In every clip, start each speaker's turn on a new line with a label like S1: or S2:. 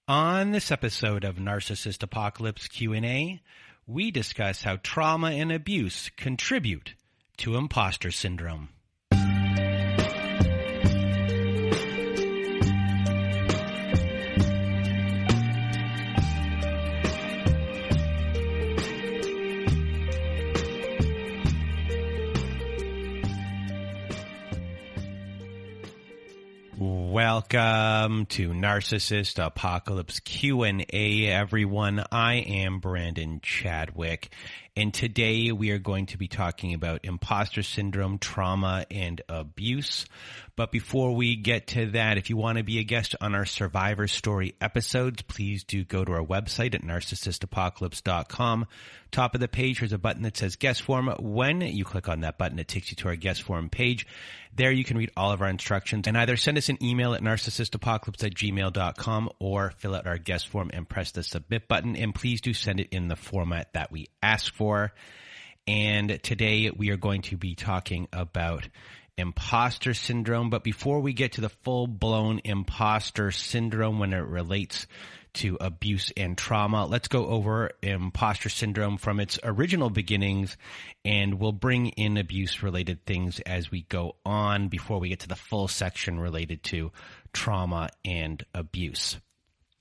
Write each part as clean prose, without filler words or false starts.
S1: On this episode of Narcissist Apocalypse Q&A, we discuss how trauma and abuse contribute to imposter syndrome. Welcome to Narcissist Apocalypse Q&A, everyone. I am Brandon Chadwick, and today we are going to be talking about imposter syndrome, trauma, and abuse. But before we get to that, if you want to be a guest on our Survivor Story episodes, please do go to our website at narcissistapocalypse.com. Top of the page, there's a button that says guest form. When you click on that button, it takes you to our guest form page. There you can read all of our instructions and either send us an email at narcissistapocalypse@gmail.com or fill out our guest form and press the submit button. And please do send it in the format that we ask for. And today we are going to be talking about imposter syndrome. But before we get to the full-blown imposter syndrome when it relates to abuse and trauma, let's go over imposter syndrome from its original beginnings, and we'll bring in abuse-related things as we go on before we get to the full section related to trauma and abuse.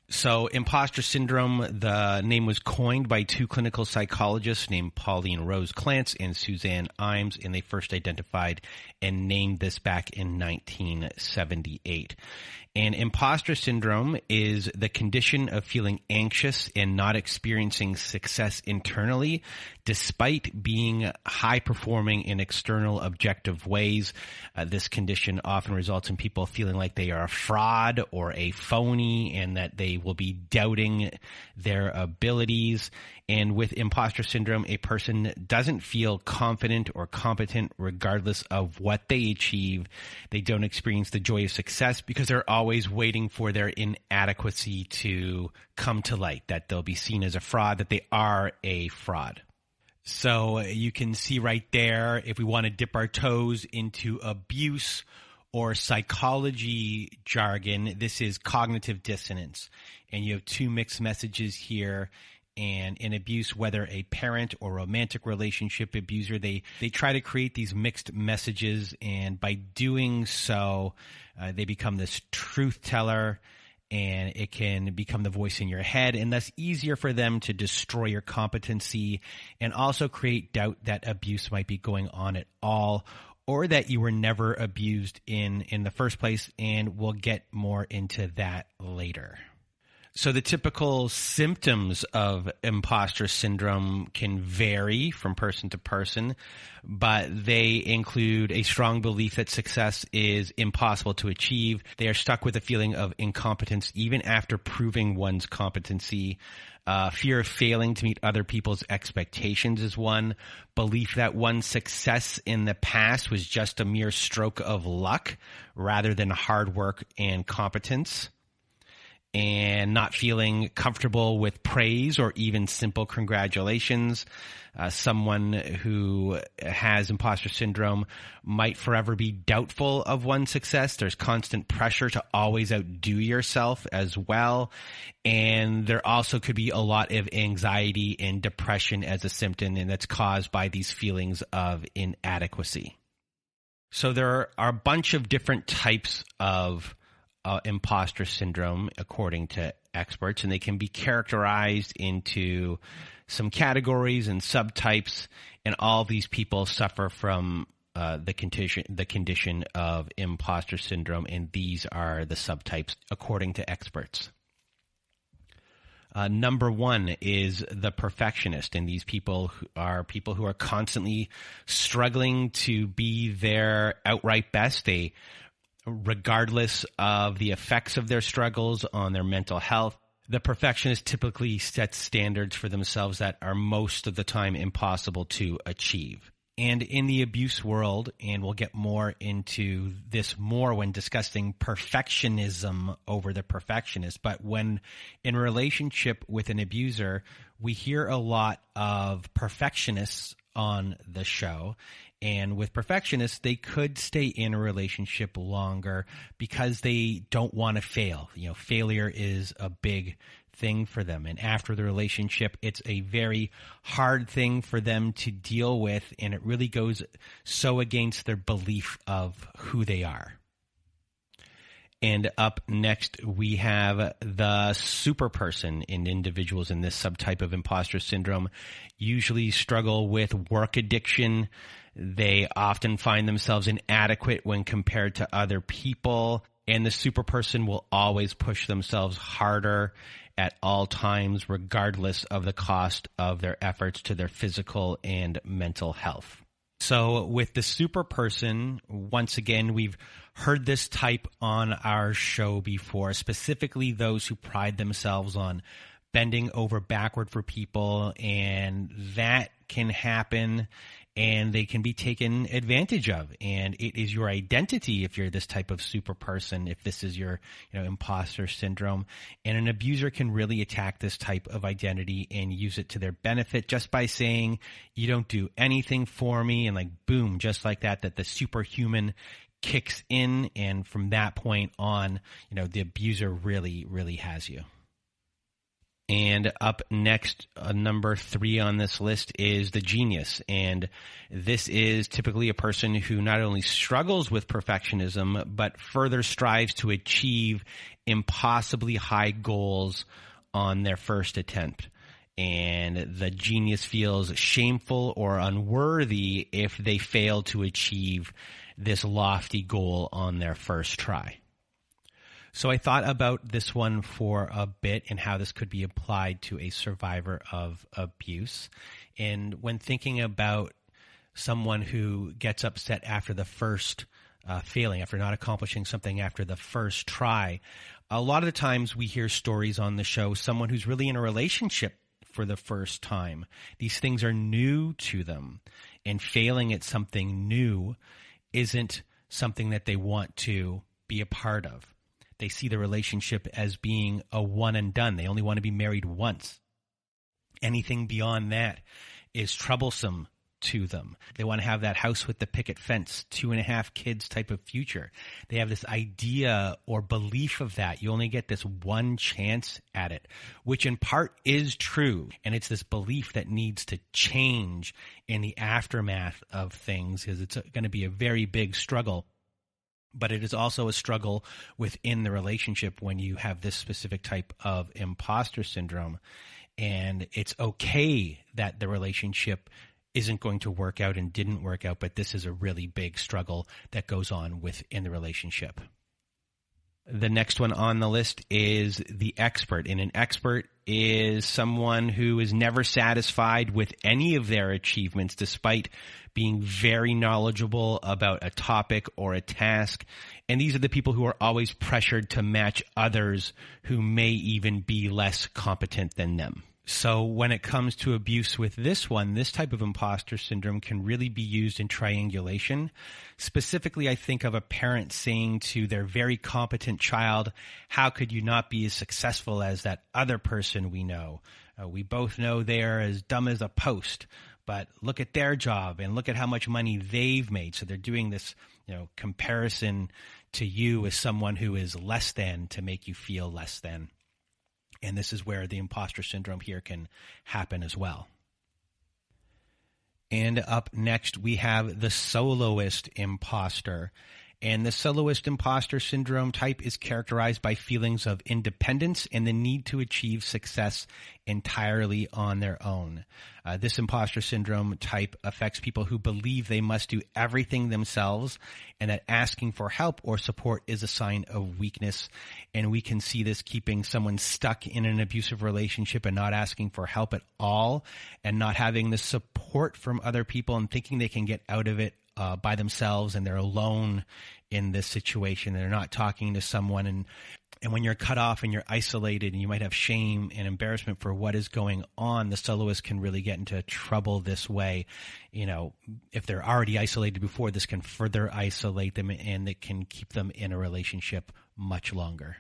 S1: So imposter syndrome, the name was coined by two clinical psychologists named Pauline Rose Clance and Suzanne Imes, and they first identified and named this back in 1978. And imposter syndrome is the condition of feeling anxious and not experiencing success internally, despite being high-performing in external objective ways. This condition often results in people feeling like they are a fraud or a phony and that they will be doubting their abilities. And with imposter syndrome, a person doesn't feel confident or competent regardless of what they achieve. They don't experience the joy of success because they're always waiting for their inadequacy to come to light, that they'll be seen as a fraud, that they are a fraud. So you can see right there, if we want to dip our toes into abuse or psychology jargon, this is cognitive dissonance. And you have two mixed messages here. And in abuse, whether a parent or romantic relationship abuser, they try to create these mixed messages. And by doing so, they become this truth teller, and it can become the voice in your head, and thus easier for them to destroy your competency and also create doubt that abuse might be going on at all, or that you were never abused in the first place. And we'll get more into that later. So the typical symptoms of imposter syndrome can vary from person to person, but they include a strong belief that success is impossible to achieve. They are stuck with a feeling of incompetence even after proving one's competency. Fear of failing to meet other people's expectations is one. Belief that one's success in the past was just a mere stroke of luck rather than hard work and competence. And not feeling comfortable with praise or even simple congratulations. Someone who has imposter syndrome might forever be doubtful of one's success. There's constant pressure to always outdo yourself as well. And there also could be a lot of anxiety and depression as a symptom, and that's caused by these feelings of inadequacy. So there are a bunch of different types of imposter syndrome, according to experts, and they can be characterized into some categories and subtypes, and all of these people suffer from the condition of imposter syndrome, and these are the subtypes according to experts. Number one is the perfectionist, and these people are people who are constantly struggling to be their outright best. Regardless of the effects of their struggles on their mental health, the perfectionist typically sets standards for themselves that are most of the time impossible to achieve. And in the abuse world, and we'll get more into this more when discussing perfectionism over the perfectionist, but when in relationship with an abuser, we hear a lot of perfectionists on the show. And with perfectionists, they could stay in a relationship longer because they don't want to fail. Failure is a big thing for them. And after the relationship, it's a very hard thing for them to deal with. And it really goes so against their belief of who they are. And up next, we have the super person. And individuals in this subtype of imposter syndrome usually struggle with work addiction. They often find themselves inadequate when compared to other people. And the super person will always push themselves harder at all times, regardless of the cost of their efforts to their physical and mental health. So with the super person, once again, we've heard this type on our show before, specifically those who pride themselves on bending over backward for people, and that can happen and they can be taken advantage of. And it is your identity if you're this type of super person, if this is your imposter syndrome. And an abuser can really attack this type of identity and use it to their benefit just by saying, you don't do anything for me. And boom, just like that the superhuman kicks in. And from that point on, the abuser really, really has you. And up next, number 3 on this list is the genius. And this is typically a person who not only struggles with perfectionism, but further strives to achieve impossibly high goals on their first attempt. And the genius feels shameful or unworthy if they fail to achieve this lofty goal on their first try. So I thought about this one for a bit and how this could be applied to a survivor of abuse. And when thinking about someone who gets upset after the first failing, after not accomplishing something after the first try, a lot of the times we hear stories on the show, someone who's really in a relationship for the first time. These things are new to them, and failing at something new isn't something that they want to be a part of. They see the relationship as being a one and done. They only want to be married once. Anything beyond that is troublesome to them. They want to have that house with the picket fence, 2.5 kids type of future. They have this idea or belief of that. You only get this one chance at it, which in part is true. And it's this belief that needs to change in the aftermath of things, because it's going to be a very big struggle. But it is also a struggle within the relationship when you have this specific type of imposter syndrome. And it's okay that the relationship isn't going to work out and didn't work out, but this is a really big struggle that goes on within the relationship. The next one on the list is the expert. And an expert is someone who is never satisfied with any of their achievements, despite being very knowledgeable about a topic or a task. And these are the people who are always pressured to match others who may even be less competent than them. So when it comes to abuse with this one, this type of imposter syndrome can really be used in triangulation. Specifically, I think of a parent saying to their very competent child, how could you not be as successful as that other person we know? We both know they're as dumb as a post, but look at their job and look at how much money they've made. So they're doing this, comparison to you as someone who is less than to make you feel less than. And this is where the imposter syndrome here can happen as well. And up next, we have the soloist imposter. And the soloist imposter syndrome type is characterized by feelings of independence and the need to achieve success entirely on their own. This imposter syndrome type affects people who believe they must do everything themselves, and that asking for help or support is a sign of weakness. And we can see this keeping someone stuck in an abusive relationship and not asking for help at all, and not having the support from other people and thinking they can get out of it by themselves, and they're alone in this situation. They're not talking to someone, and when you're cut off and you're isolated and you might have shame and embarrassment for what is going on, the soloist can really get into trouble this way. If they're already isolated before, this can further isolate them, and it can keep them in a relationship much longer.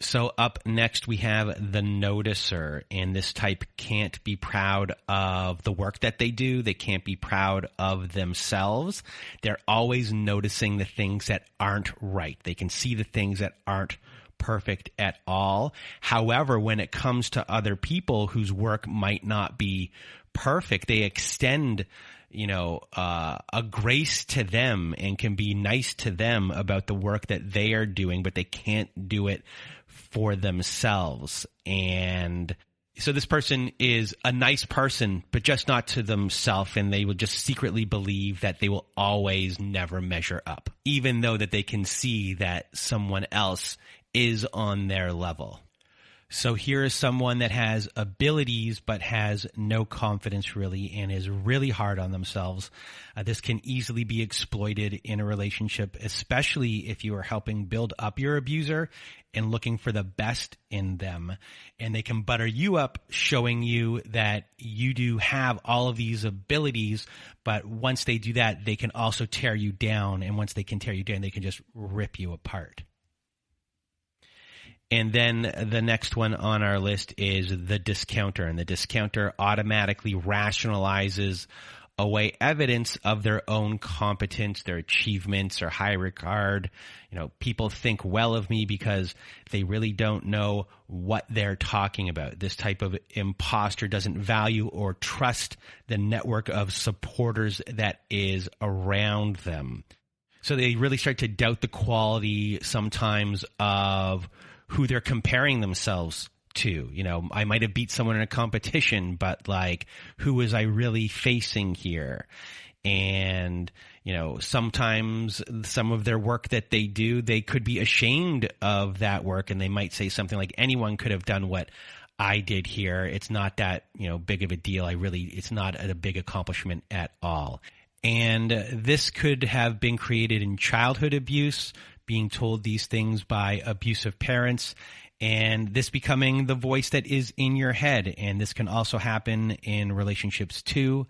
S1: So up next, we have the noticer, and this type can't be proud of the work that they do. They can't be proud of themselves. They're always noticing the things that aren't right. They can see the things that aren't perfect at all. However, when it comes to other people whose work might not be perfect, they extend a grace to them and can be nice to them about the work that they are doing, but they can't do it for themselves. And so this person is a nice person, but just not to themselves, and they will just secretly believe that they will always never measure up, even though that they can see that someone else is on their level. So here is someone that has abilities but has no confidence really and is really hard on themselves. This can easily be exploited in a relationship, especially if you are helping build up your abuser and looking for the best in them. And they can butter you up, showing you that you do have all of these abilities, but once they do that, they can also tear you down. And once they can tear you down, they can just rip you apart. And then the next one on our list is the discounter. And the discounter automatically rationalizes away evidence of their own competence, their achievements, or high regard. People think well of me because they really don't know what they're talking about. This type of imposter doesn't value or trust the network of supporters that is around them. So they really start to doubt the quality sometimes of who they're comparing themselves to. I might have beat someone in a competition, but who was I really facing here? And, sometimes some of their work that they do, they could be ashamed of that work, and they might say something like, anyone could have done what I did here. It's not that, big of a deal. It's not a big accomplishment at all. And this could have been created in childhood abuse, being told these things by abusive parents, and this becoming the voice that is in your head. And this can also happen in relationships too,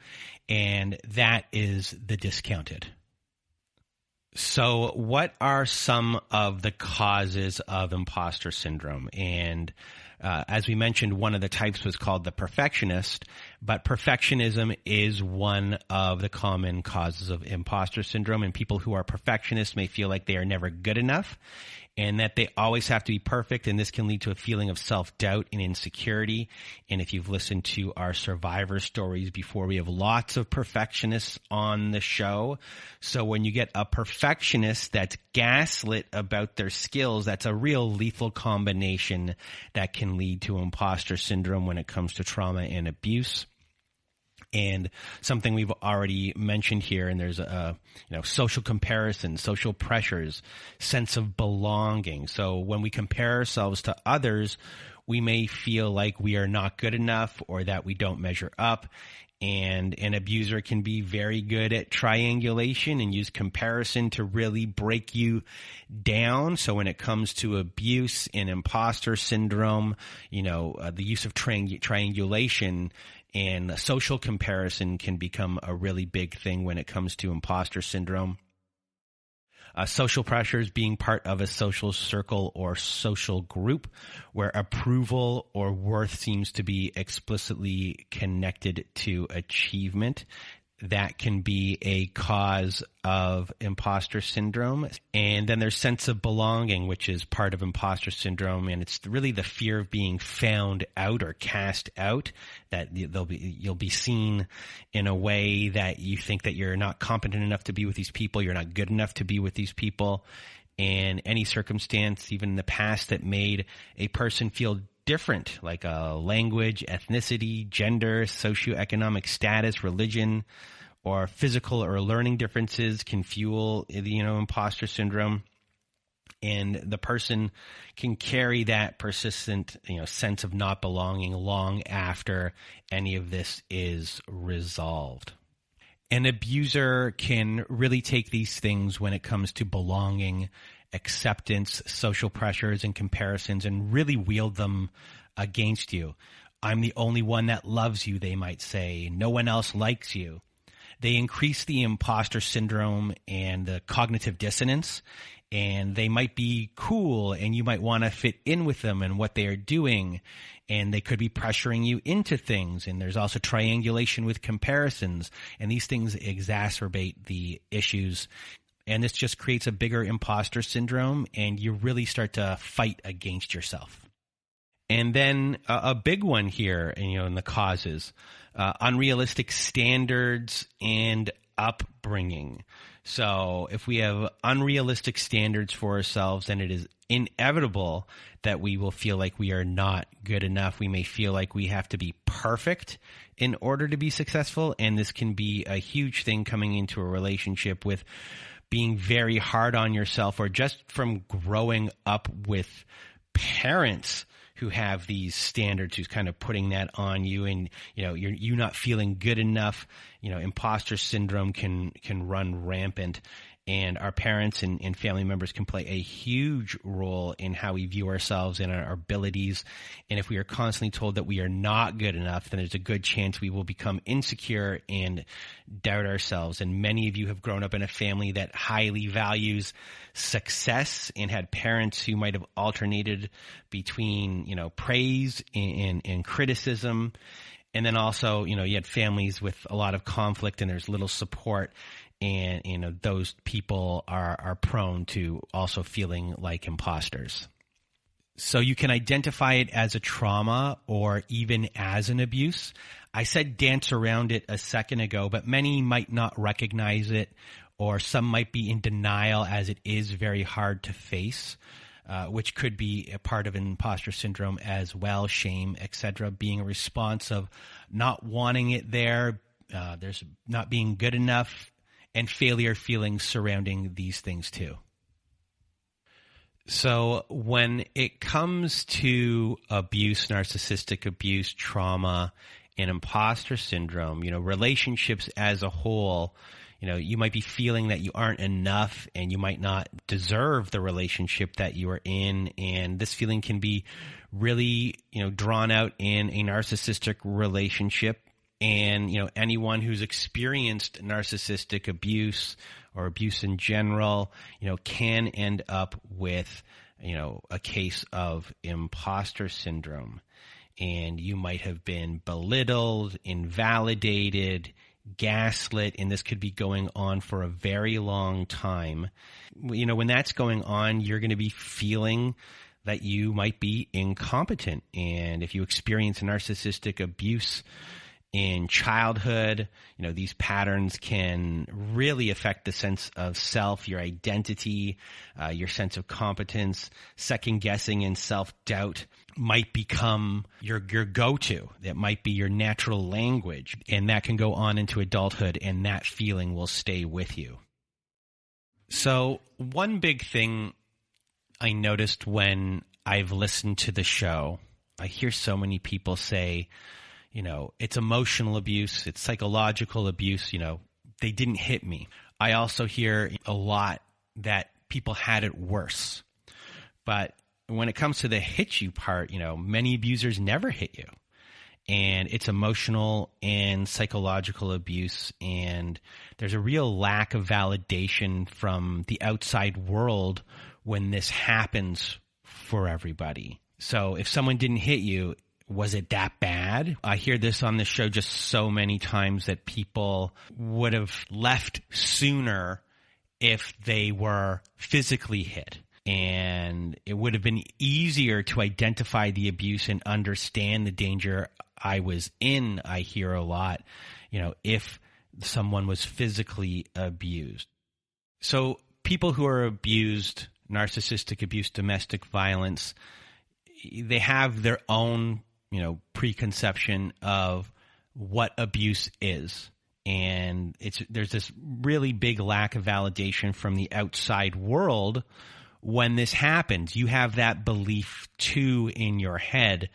S1: and that is the discounted. So what are some of the causes of imposter syndrome? And as we mentioned, one of the types was called the perfectionist, but perfectionism is one of the common causes of imposter syndrome. And people who are perfectionists may feel like they are never good enough and that they always have to be perfect. And this can lead to a feeling of self-doubt and insecurity. And if you've listened to our survivor stories before, we have lots of perfectionists on the show. So when you get a perfectionist that's gaslit about their skills, that's a real lethal combination that can lead to imposter syndrome when it comes to trauma and abuse. And something we've already mentioned here, and there's social comparison, social pressures, sense of belonging. So when we compare ourselves to others, we may feel like we are not good enough or that we don't measure up. And an abuser can be very good at triangulation and use comparison to really break you down. So when it comes to abuse and imposter syndrome, the use of triangulation and social comparison can become a really big thing when it comes to imposter syndrome. Social pressures, being part of a social circle or social group where approval or worth seems to be explicitly connected to achievement. That can be a cause of imposter syndrome. And then there's sense of belonging, which is part of imposter syndrome. And it's really the fear of being found out or cast out, that you'll be seen in a way that you think that you're not competent enough to be with these people. You're not good enough to be with these people. And any circumstance, even in the past, that made a person feel different, like a language, ethnicity, gender, socioeconomic status, religion, or physical or learning differences can fuel, imposter syndrome. And the person can carry that persistent, sense of not belonging long after any of this is resolved. An abuser can really take these things when it comes to belonging, acceptance, social pressures, and comparisons, and really wield them against you. I'm the only one that loves you, they might say. No one else likes you. They increase the imposter syndrome and the cognitive dissonance, and they might be cool and you might want to fit in with them and what they are doing, and they could be pressuring you into things. And there's also triangulation with comparisons, and these things exacerbate the issues. And this just creates a bigger imposter syndrome, and you really start to fight against yourself. And then a big one here, in the causes, unrealistic standards and upbringing. So if we have unrealistic standards for ourselves, then it is inevitable that we will feel like we are not good enough. We may feel like we have to be perfect in order to be successful. And this can be a huge thing coming into a relationship with being very hard on yourself, or just from growing up with parents who have these standards, who's kind of putting that on you, and you're not feeling good enough. Imposter syndrome can run rampant, and our parents and family members can play a huge role in how we view ourselves and our abilities. And if we are constantly told that we are not good enough, then there's a good chance we will become insecure and doubt ourselves. And many of you have grown up in a family that highly values success and had parents who might have alternated between, praise and criticism. And then also, you had families with a lot of conflict and there's little support. And, those people are prone to also feeling like imposters. So you can identify it as a trauma or even as an abuse. I said dance around it a second ago, but many might not recognize it, or some might be in denial, as it is very hard to face, which could be a part of imposter syndrome as well, shame, etc., being a response of not wanting it there, there's not being good enough, and failure feelings surrounding these things too. So when it comes to abuse, narcissistic abuse, trauma, and imposter syndrome, relationships as a whole, you might be feeling that you aren't enough and you might not deserve the relationship that you are in. And this feeling can be really, drawn out in a narcissistic relationship. And, anyone who's experienced narcissistic abuse or abuse in general, can end up with, a case of imposter syndrome. And you might have been belittled, invalidated, gaslit, and this could be going on for a very long time. When that's going on, you're going to be feeling that you might be incompetent. And if you experience narcissistic abuse in childhood, these patterns can really affect the sense of self, your identity, your sense of competence. Second guessing and self-doubt might become your go-to. It might be your natural language, and that can go on into adulthood, and that feeling will stay with you. So one big thing I noticed when I've listened to the show, I hear so many people say, it's emotional abuse, it's psychological abuse, they didn't hit me. I also hear a lot that people had it worse. But when it comes to the hit you part, many abusers never hit you. And it's emotional and psychological abuse. And there's a real lack of validation from the outside world when this happens for everybody. So if someone didn't hit you, was it that bad? I hear this on the show just so many times that people would have left sooner if they were physically hit. And it would have been easier to identify the abuse and understand the danger I was in, I hear a lot, if someone was physically abused. So people who are abused, narcissistic abuse, domestic violence, they have their own preconception of what abuse is. And there's this really big lack of validation from the outside world when this happens. You have that belief too in your head,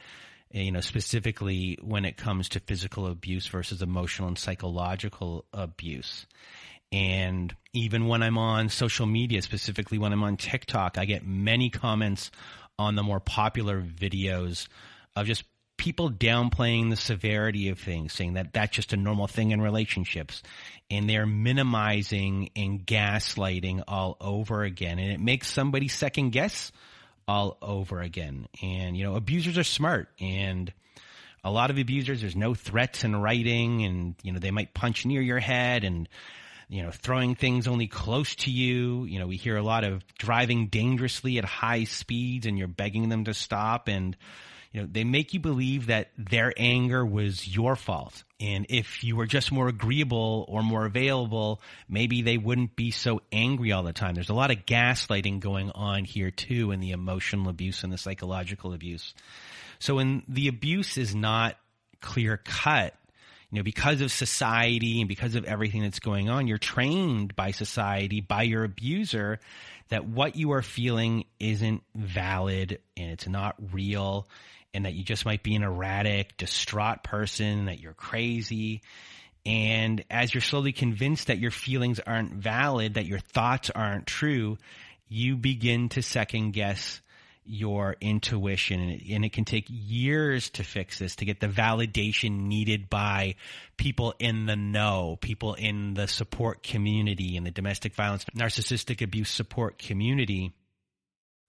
S1: specifically when it comes to physical abuse versus emotional and psychological abuse. And even when I'm on social media, specifically when I'm on TikTok, I get many comments on the more popular videos of just people downplaying the severity of things, saying that that's just a normal thing in relationships, and they're minimizing and gaslighting all over again, and it makes somebody second guess all over again. And, abusers are smart, and a lot of abusers, there's no threats in writing, and, they might punch near your head and, throwing things only close to you. We hear a lot of driving dangerously at high speeds and you're begging them to stop. And, they make you believe that their anger was your fault. And if you were just more agreeable or more available, maybe they wouldn't be so angry all the time. There's a lot of gaslighting going on here too, in the emotional abuse and the psychological abuse. So when the abuse is not clear cut, because of society and because of everything that's going on, you're trained by society, by your abuser, that what you are feeling isn't valid and it's not real, and that you just might be an erratic, distraught person, that you're crazy. And as you're slowly convinced that your feelings aren't valid, that your thoughts aren't true, you begin to second guess your intuition. And it can take years to fix this, to get the validation needed by people in the know, people in the support community, in the domestic violence, narcissistic abuse support community,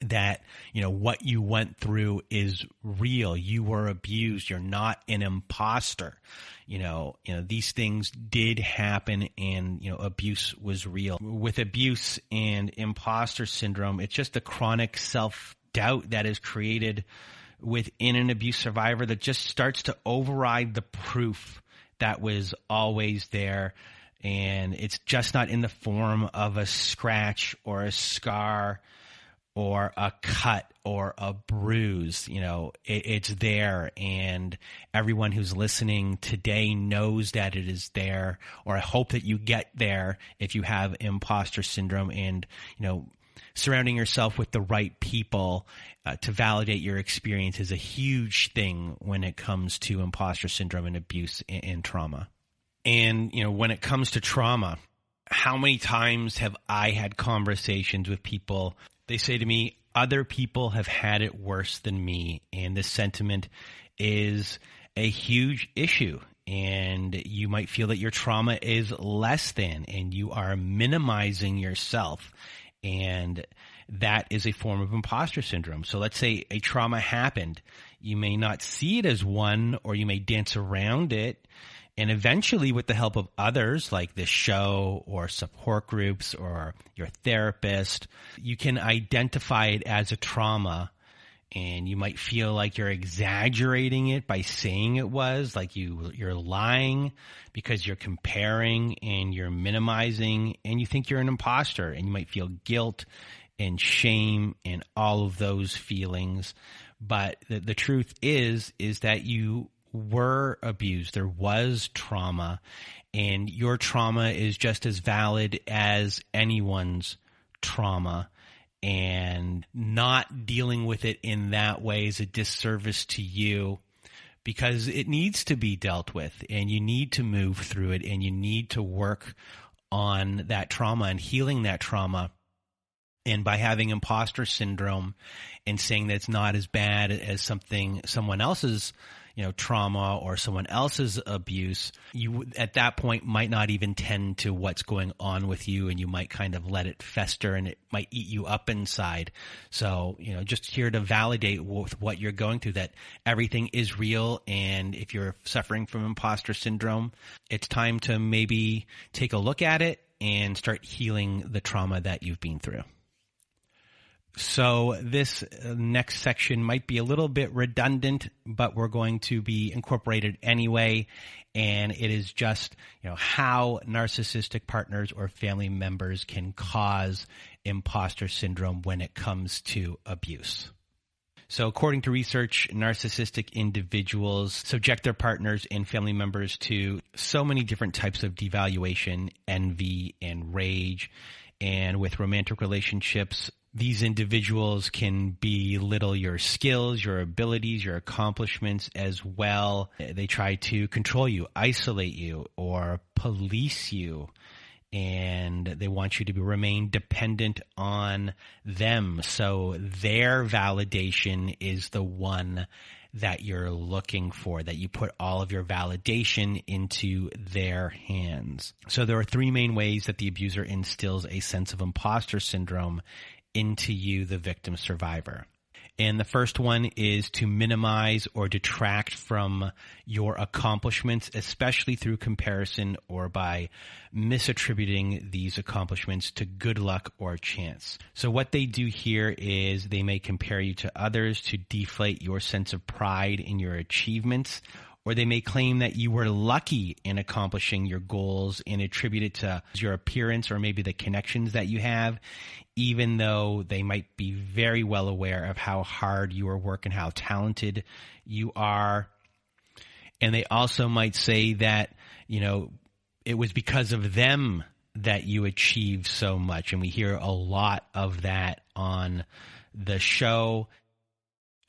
S1: that, what you went through is real. You were abused. You're not an imposter. These things did happen, and, abuse was real. With abuse and imposter syndrome, it's just a chronic self-doubt that is created within an abuse survivor that just starts to override the proof that was always there. And it's just not in the form of a scratch or a scar or a cut or a bruise. It's there, and everyone who's listening today knows that it is there, or I hope that you get there if you have imposter syndrome. And, surrounding yourself with the right people to validate your experience is a huge thing when it comes to imposter syndrome and abuse and trauma. And, when it comes to trauma, how many times have I had conversations with people? They say to me, other people have had it worse than me. And this sentiment is a huge issue. And you might feel that your trauma is less than, and you are minimizing yourself. And that is a form of imposter syndrome. So let's say a trauma happened. You may not see it as one, or you may dance around it. And eventually, with the help of others like this show or support groups or your therapist, you can identify it as a trauma. And you might feel like you're exaggerating it by saying it was, like you're lying because you're comparing and you're minimizing, and you think you're an imposter, and you might feel guilt and shame and all of those feelings. But the truth is that you were abused. There was trauma, and your trauma is just as valid as anyone's trauma. And not dealing with it in that way is a disservice to you, because it needs to be dealt with, and you need to move through it, and you need to work on that trauma and healing that trauma. And by having imposter syndrome and saying that it's not as bad as someone else's trauma or someone else's abuse, you at that point might not even tend to what's going on with you, and you might kind of let it fester, and it might eat you up inside. So, just here to validate with what you're going through, that everything is real. And if you're suffering from imposter syndrome, it's time to maybe take a look at it and start healing the trauma that you've been through. So this next section might be a little bit redundant, but we're going to be incorporated anyway. And it is just, how narcissistic partners or family members can cause imposter syndrome when it comes to abuse. So according to research, narcissistic individuals subject their partners and family members to so many different types of devaluation, envy, and rage. And with romantic relationships, these individuals can belittle your skills, your abilities, your accomplishments as well. They try to control you, isolate you, or police you. and they want you to remain dependent on them. So their validation is the one that you're looking for, that you put all of your validation into their hands. So there are three main ways that the abuser instills a sense of imposter syndrome into you, the victim survivor. And the first one is to minimize or detract from your accomplishments, especially through comparison or by misattributing these accomplishments to good luck or chance. So what they do here is they may compare you to others to deflate your sense of pride in your achievements, or they may claim that you were lucky in accomplishing your goals and attribute it to your appearance or maybe the connections that you have, even though they might be very well aware of how hard you work and how talented you are. And they also might say that, it was because of them that you achieved so much. And we hear a lot of that on the show.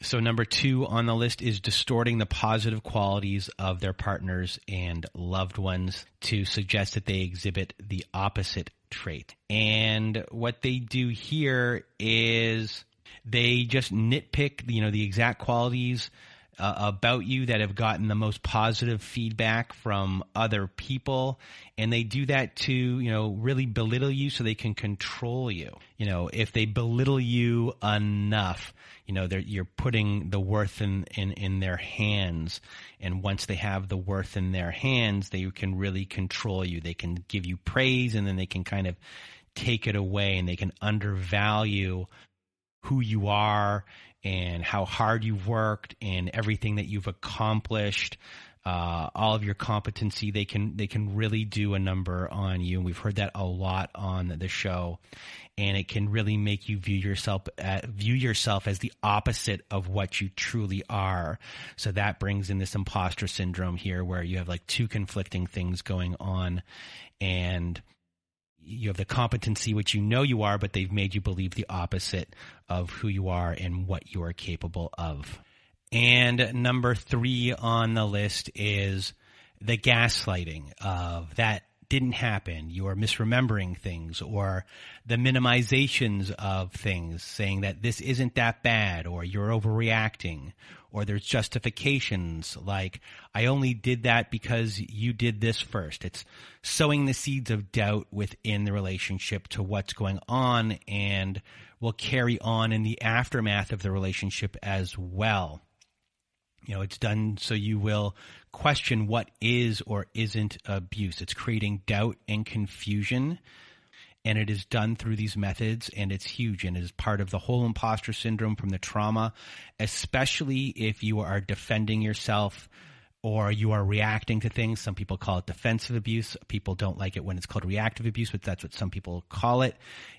S1: So number 2 on the list is distorting the positive qualities of their partners and loved ones to suggest that they exhibit the opposite trait. And what they do here is they just nitpick, the exact qualities about you that have gotten the most positive feedback from other people. And they do that to, really belittle you so they can control you. If they belittle you enough, you're putting the worth in their hands. And once they have the worth in their hands, they can really control you. They can give you praise, and then they can kind of take it away, and they can undervalue who you are and how hard you've worked and everything that you've accomplished, all of your competency. They can really do a number on you. And we've heard that a lot on the show. And it can really make you view yourself as the opposite of what you truly are. So that brings in this imposter syndrome here, where you have like two conflicting things going on, and you have the competency, which you are, but they've made you believe the opposite of who you are and what you are capable of. And number 3 on the list is the gaslighting of that didn't happen, you are misremembering things, or the minimizations of things, saying that this isn't that bad, or you're overreacting, or there's justifications like, I only did that because you did this first. It's sowing the seeds of doubt within the relationship to what's going on, and will carry on in the aftermath of the relationship as well. It's done so you will question what is or isn't abuse. It's creating doubt and confusion, and it is done through these methods, and it's huge, and it is part of the whole imposter syndrome from the trauma, especially if you are defending yourself or you are reacting to things. Some people call it defensive abuse. People don't like it when it's called reactive abuse, but that's what some people call it.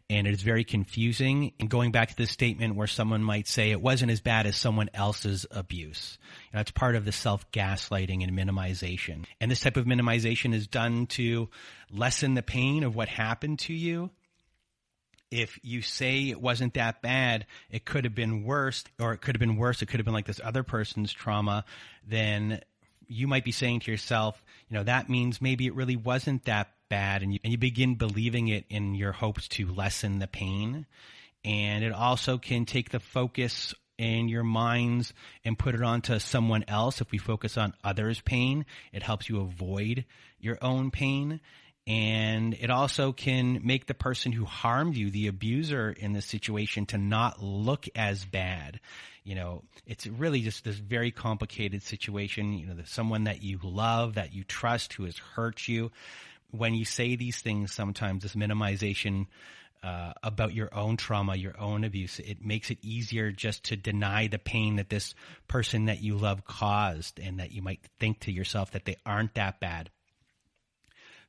S1: And it is very confusing. And going back to this statement where someone might say it wasn't as bad as someone else's abuse, it's part of the self-gaslighting and minimization. And this type of minimization is done to lessen the pain of what happened to you. If you say it wasn't that bad, it could have been worse, or it could have been worse, it could have been like this other person's trauma, then you might be saying to yourself, that means maybe it really wasn't that bad. And you begin believing it in your hopes to lessen the pain. And it also can take the focus in your minds and put it onto someone else. If we focus on others' pain, it helps you avoid your own pain. And it also can make the person who harmed you, the abuser in this situation, to not look as bad. It's really just this very complicated situation. There's someone that you love, that you trust, who has hurt you. When you say these things, sometimes this minimization about your own trauma, your own abuse, it makes it easier just to deny the pain that this person that you love caused, and that you might think to yourself that they aren't that bad.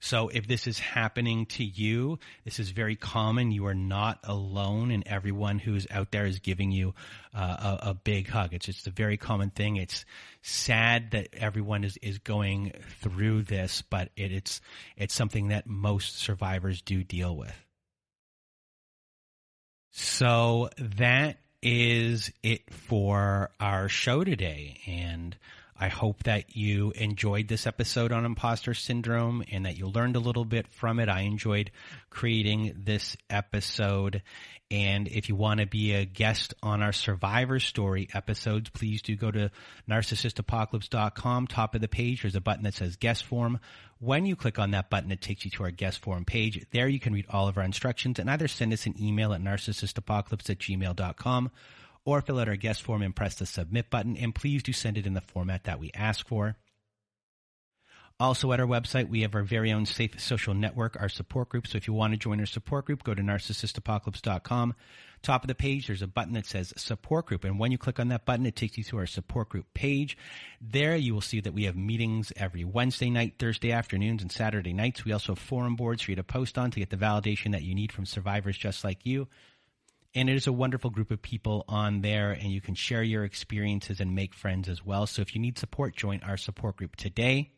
S1: So if this is happening to you, this is very common. You are not alone, and everyone who's out there is giving you a big hug. It's just a very common thing. It's sad that everyone is going through this, but it's something that most survivors do deal with. So that is it for our show today, and I hope that you enjoyed this episode on imposter syndrome and that you learned a little bit from it. I enjoyed creating this episode. And if you want to be a guest on our Survivor Story episodes, please do go to narcissistapocalypse.com. Top of the page, there's a button that says guest form. When you click on that button, it takes you to our guest form page. There you can read all of our instructions and either send us an email at narcissistapocalypse@gmail.com or fill out our guest form and press the submit button. And please do send it in the format that we ask for. Also at our website, we have our very own safe social network, our support group. So if you want to join our support group, go to narcissistapocalypse.com. Top of the page, there's a button that says support group. And when you click on that button, it takes you to our support group page. There you will see that we have meetings every Wednesday night, Thursday afternoons, and Saturday nights. We also have forum boards for you to post on to get the validation that you need from survivors just like you. And it is a wonderful group of people on there, and you can share your experiences and make friends as well. So if you need support, join our support group today.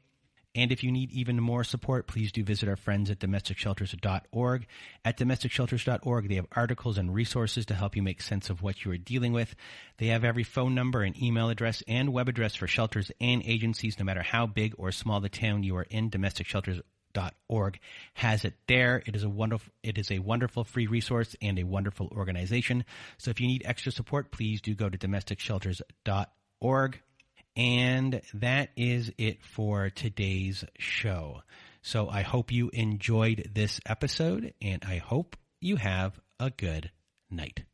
S1: And if you need even more support, please do visit our friends at DomesticShelters.org. At DomesticShelters.org, they have articles and resources to help you make sense of what you are dealing with. They have every phone number and email address and web address for shelters and agencies, no matter how big or small the town you are in. DomesticShelters.org has it there. It is a wonderful free resource and a wonderful organization. So if you need extra support, please do go to DomesticShelters.org. And that is it for today's show. So I hope you enjoyed this episode, and I hope you have a good night.